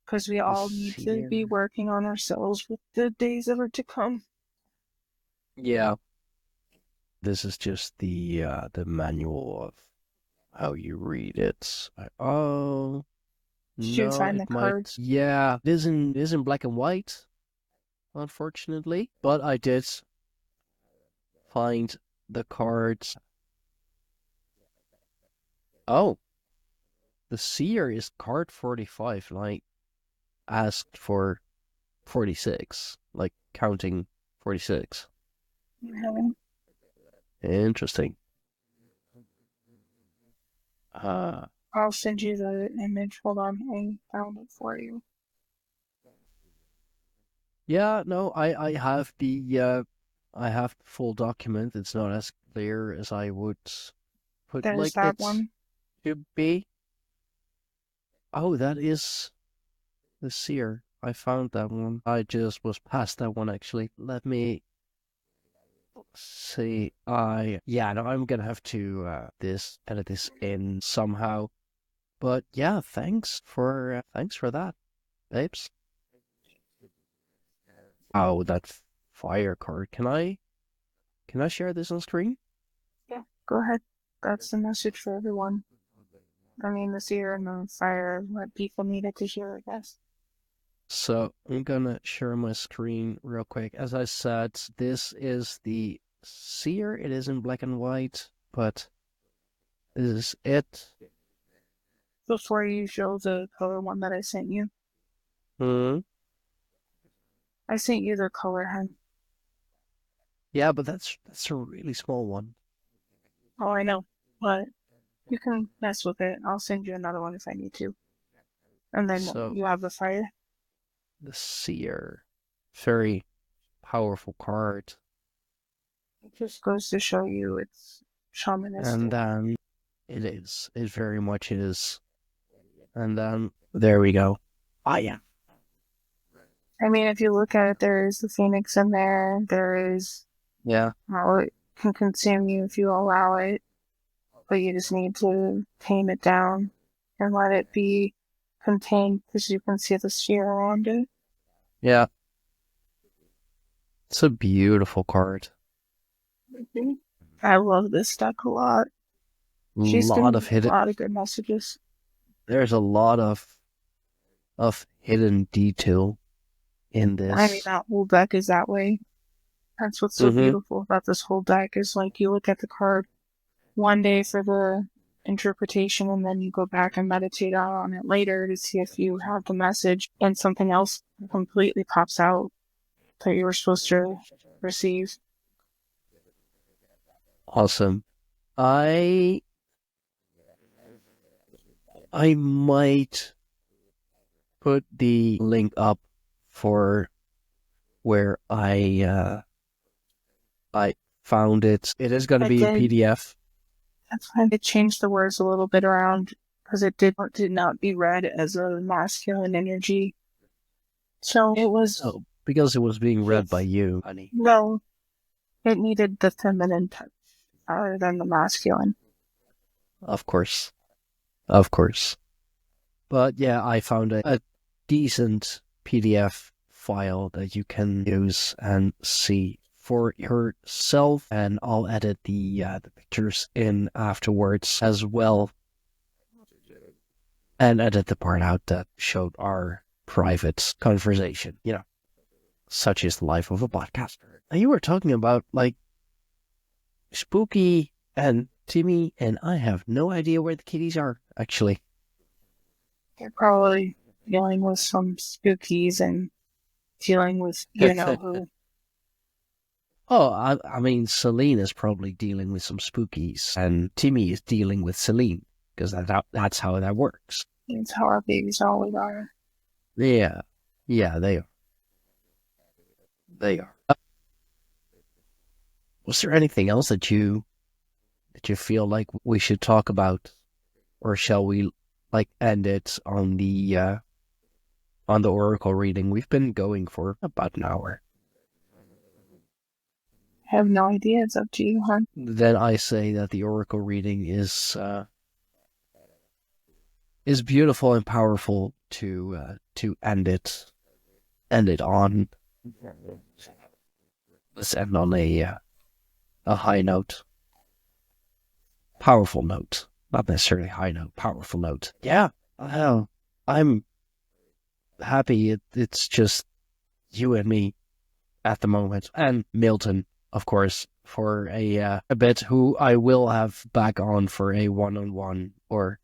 Because we all need to be working on ourselves with the days that are to come. Yeah. This is just the manual of how you read it. Oh, Did you no, find it the might. cards? Yeah, it isn't black and white, unfortunately. But I did find the cards. Oh, the seer is card 45, and I asked for 46, like counting 46. Okay. Interesting. Ah. I'll send you the image. Hold on, I found it for you. Yeah, no, I have the full document. It's not as clear as I would put There's like that it one. to be. Oh, that is the seer. I found that one. I just was past that one actually. Let me see. Yeah, no, I'm gonna have to edit this in somehow. But yeah, thanks for that, babes. Oh, that fire card. Can I share this on screen? Yeah, go ahead. That's the message for everyone. I mean, the seer and the fire, what people needed to hear, I guess. So I'm gonna share my screen real quick. As I said, this is the seer. It is in black and white, but this is it. Before you show the color one that I sent you, I sent you the color, hun. Yeah, but that's a really small one. Oh, I know, but you can mess with it. I'll send you another one if I need to. And then So you have the fire. the seer, very powerful card, It just goes to show you it's shamanistic. and then it very much is, and then there we go. Ah, yeah. I mean, if you look at it, there is the phoenix in there. There is Yeah. how it can consume you if you allow it, but you just need to tame it down and let it be contained because you can see the sphere around it. Yeah. It's a beautiful card. I love this deck a lot. She's Lot giving of me a hidden. lot of good messages. There's a lot of hidden detail in this. I mean, that whole deck is that way. That's what's so beautiful about this whole deck is like you look at the card one day for the interpretation and then you go back and meditate on it later to see if you have the message and something else completely pops out that you were supposed to receive. Awesome. I might put the link up for where I found it. It is going to be a PDF. That's why I changed the words a little bit around because it did not be read as a masculine energy. So it was. Oh, because it was being read by you, honey. No, it needed the feminine touch rather than the masculine. Of course. Of course. But yeah, I found a decent PDF file that you can use and see for yourself, and I'll edit the pictures in afterwards as well, and edit the part out that showed our private conversation. You know, such is the life of a podcaster. And you were talking about like Spooky and Timmy, and I have no idea where the kitties are actually. They're probably dealing with some spookies and dealing with you know who. Oh, I mean, Celine is probably dealing with some spookies, and Timmy is dealing with Celine, because that's how that works. It's how our babies always are. Yeah, they are. They are. Was there anything else that you feel like we should talk about, or shall we like end it on the oracle reading? We've been going for about an hour. I have no idea. It's up to you, hon. Then I say that the oracle reading is beautiful and powerful to end it on. Let's end on a high note, powerful note, not necessarily high note, powerful note. Yeah, I'm happy. It's just you and me at the moment, and Milton, of course, for a bit, who I will have back on for a 1-on-1 or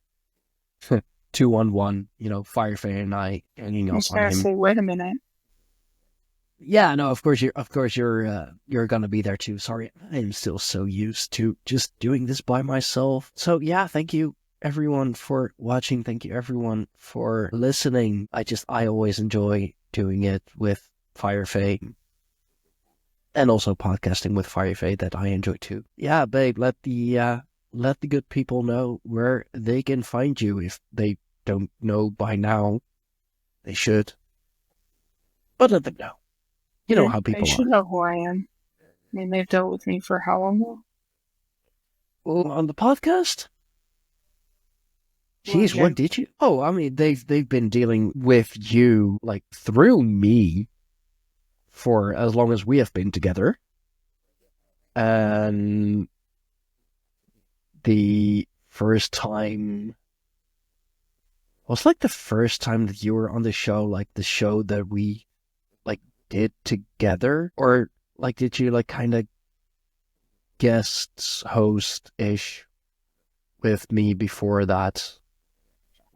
2-on-1. You know, FireFae and I hanging up on him. Say, wait a minute. Yeah, no, of course you're gonna be there too. Sorry, I'm still so used to just doing this by myself. So yeah, thank you everyone for watching. Thank you everyone for listening. I always enjoy doing it with FireFae, and also podcasting with FireFae that I enjoy too. Yeah, babe, let the good people know where they can find you if they don't know by now. They should, but let them know. You know how people They should know who I am. I mean, they've dealt with me for how long now? On the podcast? Jeez, what did you? Oh, I mean, they've been dealing with you like through me for as long as we have been together, and the first time was like the first time that you were on the show, like the show that we did together, or like did you like kind of guest host-ish with me before that?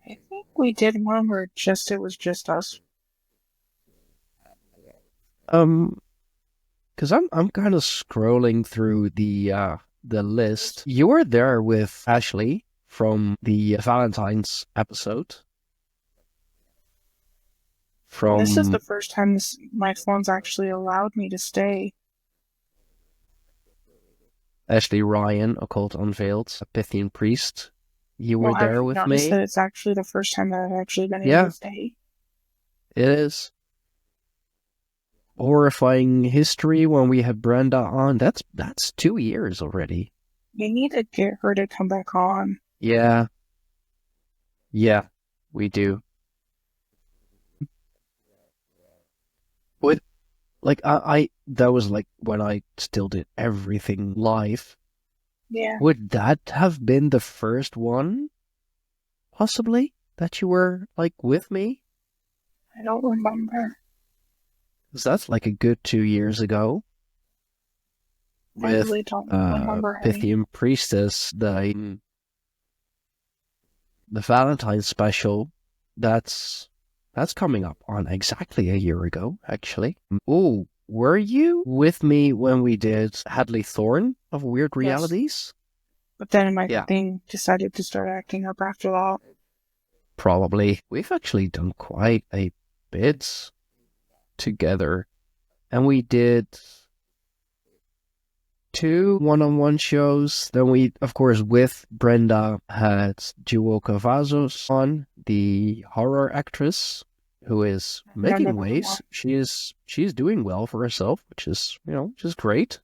I think we did one where it was just us. Because I'm kind of scrolling through the list. You were there with Ashley from the Valentine's episode. This is the first time my phone's actually allowed me to stay. Ashley Ryan, Occult Unveiled, a Pythian Priest. You were there with me. That it's actually the first time that I've actually been able to stay. It is. horrifying history when we had Brenda on. That's 2 years already. We need to get her to come back on. Yeah. Yeah, we do. With like I that was like when I still did everything live. Yeah. Would that have been the first one, possibly, that you were like with me? I don't remember. 'Cause that's like a good 2 years ago. I With really don't remember any. Pythian Priestess, the Valentine's special. That's coming up on exactly a year ago, actually. Oh, were you with me when we did Hadley Thorne of Weird Yes. Realities? But then my Yeah. thing decided to start acting up after that. Probably. We've actually done quite a bit together. And we did 2 one-on-one shows. Then we, of course, with Brenda, had Jewel Cavazos on, the horror actress, who is making Remember waves. She's doing well for herself, which is great.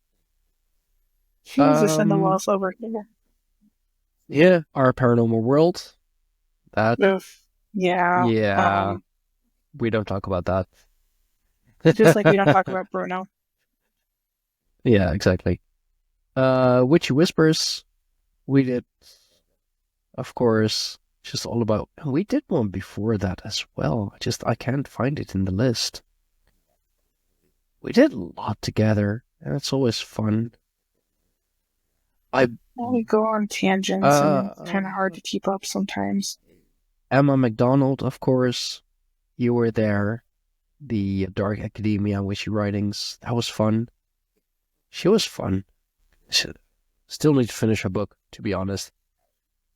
She was just in the walls over here. Yeah, Our Paranormal World. That Oof. Yeah. we don't talk about that. Just like we don't talk about Bruno. Yeah, exactly. Witchy Whispers, we did, of course, just all about. We did one before that as well. I can't find it in the list. We did a lot together, and it's always fun. We go on tangents, and it's kind of hard to keep up sometimes. Emma McDonald, of course, you were there. The Dark Academia Witchy Writings, that was fun. She was fun. Still need to finish her book, to be honest.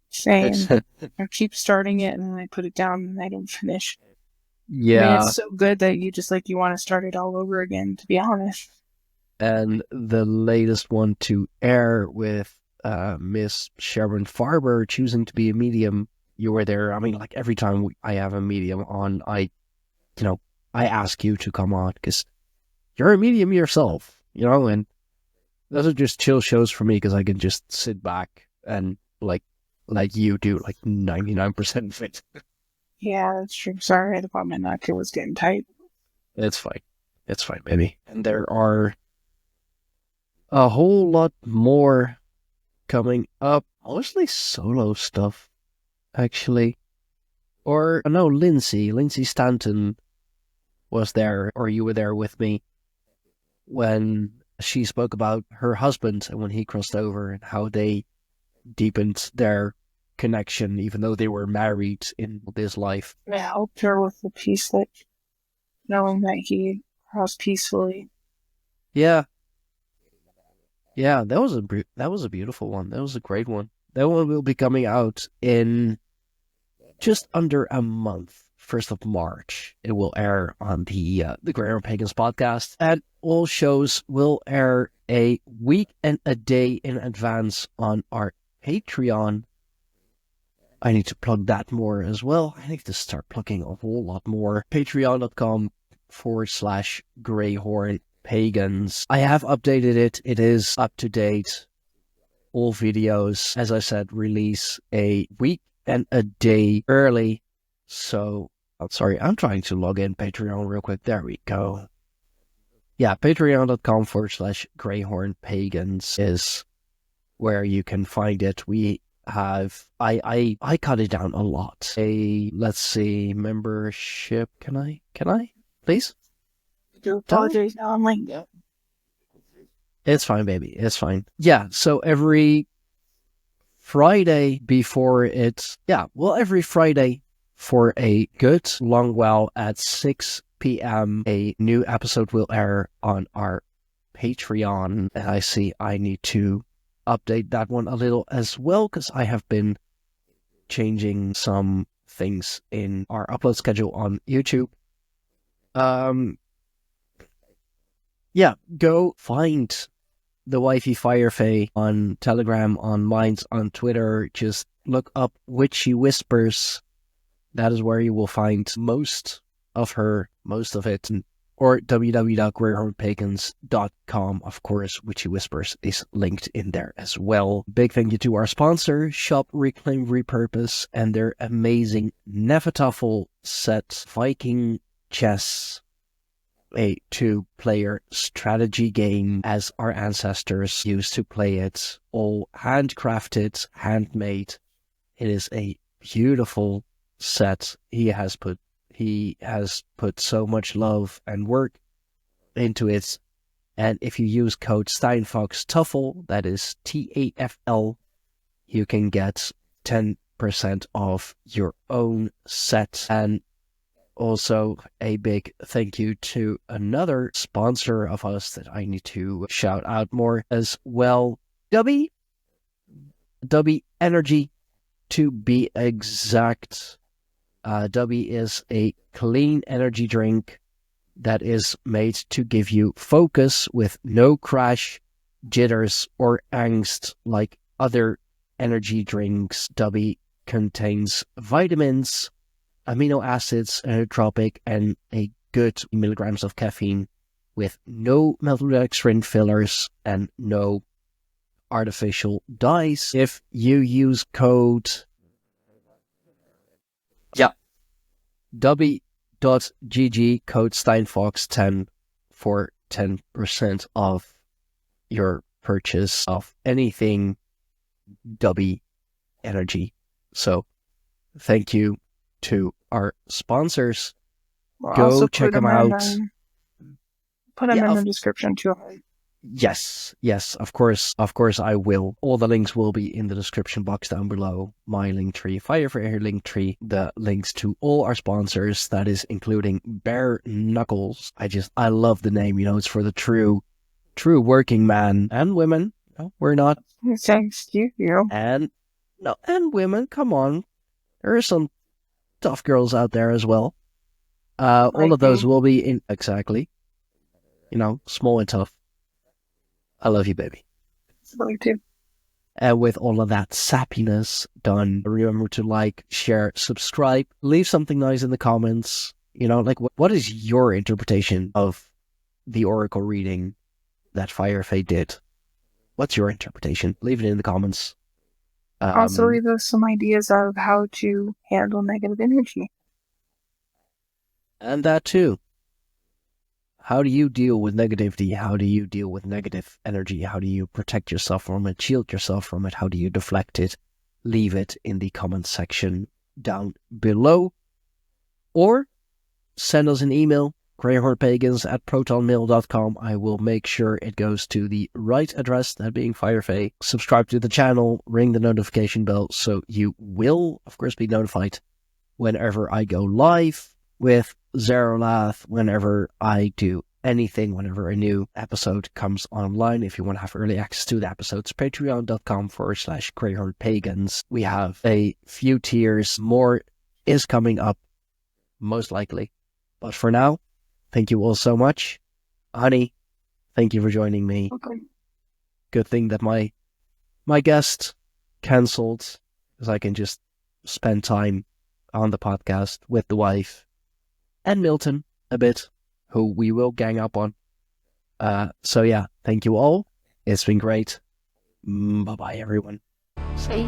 Same. I keep starting it, and then I put it down, and I don't finish. Yeah. I mean, it's so good that you just you want to start it all over again, to be honest. And the latest one to air with Miss Sharon Farber choosing to be a medium, you were there. I mean, like every time I have a medium on, I ask you to come on because you're a medium yourself, and those are just chill shows for me because I can just sit back and like you do, like 99% of it. Yeah, that's true. Sorry, I had to pop my neck. It was getting tight. It's fine. It's fine, baby. And there are a whole lot more coming up. Mostly solo stuff, actually. Or, no, Lindsay Stanton was there, or you were there with me, when she spoke about her husband and when he crossed over and how they deepened their connection, even though they were married in this life. It helped her with the peace, knowing that he crossed peacefully. Yeah. Yeah, that was a beautiful one. That was a great one. That one will be coming out in just under a month. 1st of March. It will air on the Greyhorn Pagans podcast, and all shows will air a week and a day in advance on our Patreon. I need to plug that more as well. I need to start plugging a whole lot more. Patreon.com/Greyhorn Pagans. I have updated it. It is up to date. All videos, as I said, release a week and a day early. So, I'm sorry, I'm trying to log in Patreon real quick. There we go. Yeah, patreon.com/Greyhorn Pagans is where you can find it. We have, I cut it down a lot. Let's see, membership. Can I, please? I do apologize now. I'm like, yeah. It's fine, baby. It's fine. Yeah, so every Friday every Friday for a good long while at 6 p.m. a new episode will air on our Patreon. And I see I need to update that one a little as well because I have been changing some things in our upload schedule on YouTube. Yeah, go find the Wifey FireFae on Telegram, on Minds, on Twitter. Just look up Witchy Whispers. That is where you will find most of it. And or www.greyhornpagans.com. Of course, Witchy Whispers is linked in there as well. Big thank you to our sponsor, Shop Reclaim Repurpose, and their amazing Nevertuffle set, Viking Chess, a 2-player strategy game as our ancestors used to play it, all handcrafted, handmade. It is a beautiful set. He has put so much love and work into it. And if you use code SteinFoxTuffle, that is TAFL, you can get 10% off your own set. And also a big thank you to another sponsor of us that I need to shout out more as well. Dubby Energy, to be exact. Dubby is a clean energy drink that is made to give you focus with no crash, jitters, or angst like other energy drinks. Dubby contains vitamins, amino acids, nootropic, and a good milligrams of caffeine with no maltodextrin fillers and no artificial dyes. If you use code Dubby.gg, code SteinFox10 for 10% off your purchase of anything Dubby Energy. So thank you to our sponsors. Go check them out. Put them in the description too. Yes, of course I will. All the links will be in the description box down below. My Linktree, FireFae Linktree, the links to all our sponsors, that is including Bare Knuckles. I love the name, it's for the true working man and women. No, we're not. Thanks to you. And women, come on. There are some tough girls out there as well. All of those will be in, exactly. Small and tough. I love you, baby. Love you too. And with all of that sappiness done, remember to like, share, subscribe, leave something nice in the comments. What is your interpretation of the oracle reading that FireFae did? What's your interpretation? Leave it in the comments. Also, leave us some ideas of how to handle negative energy. And that too. How do you deal with negativity? How do you deal with negative energy? How do you protect yourself from it, shield yourself from it? How do you deflect it? Leave it in the comment section down below. Or send us an email, greyhornpagans@protonmail.com. I will make sure it goes to the right address, that being FireFae. Subscribe to the channel, ring the notification bell, so you will, of course, be notified whenever I go live with Zerolath, whenever I do anything, whenever a new episode comes online. If you want to have early access to the episodes, patreon.com/GreyhornPagans. We have a few tiers. More is coming up, most likely. But for now, thank you all so much. Honey, thank you for joining me. Okay. Good thing that my guest cancelled, because I can just spend time on the podcast with the wife and Milton a bit, who we will gang up on. So yeah, thank you all. It's been great. Bye-bye, everyone. Bye.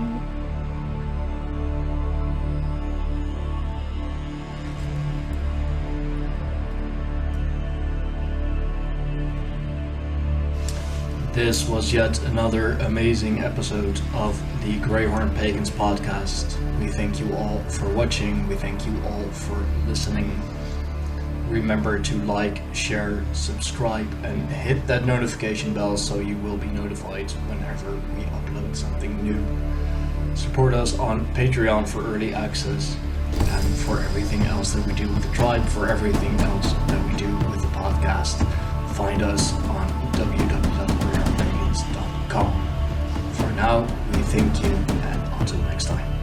This was yet another amazing episode of the Greyhorn Pagans podcast. We thank you all for watching. We thank you all for listening. Remember to like, share, subscribe, and hit that notification bell so you will be notified whenever we upload something new. Support us on Patreon for early access and for everything else that we do with the tribe, for everything else that we do with the podcast. Find us on www.greyhornpagans.com. For now, we thank you, and until next time.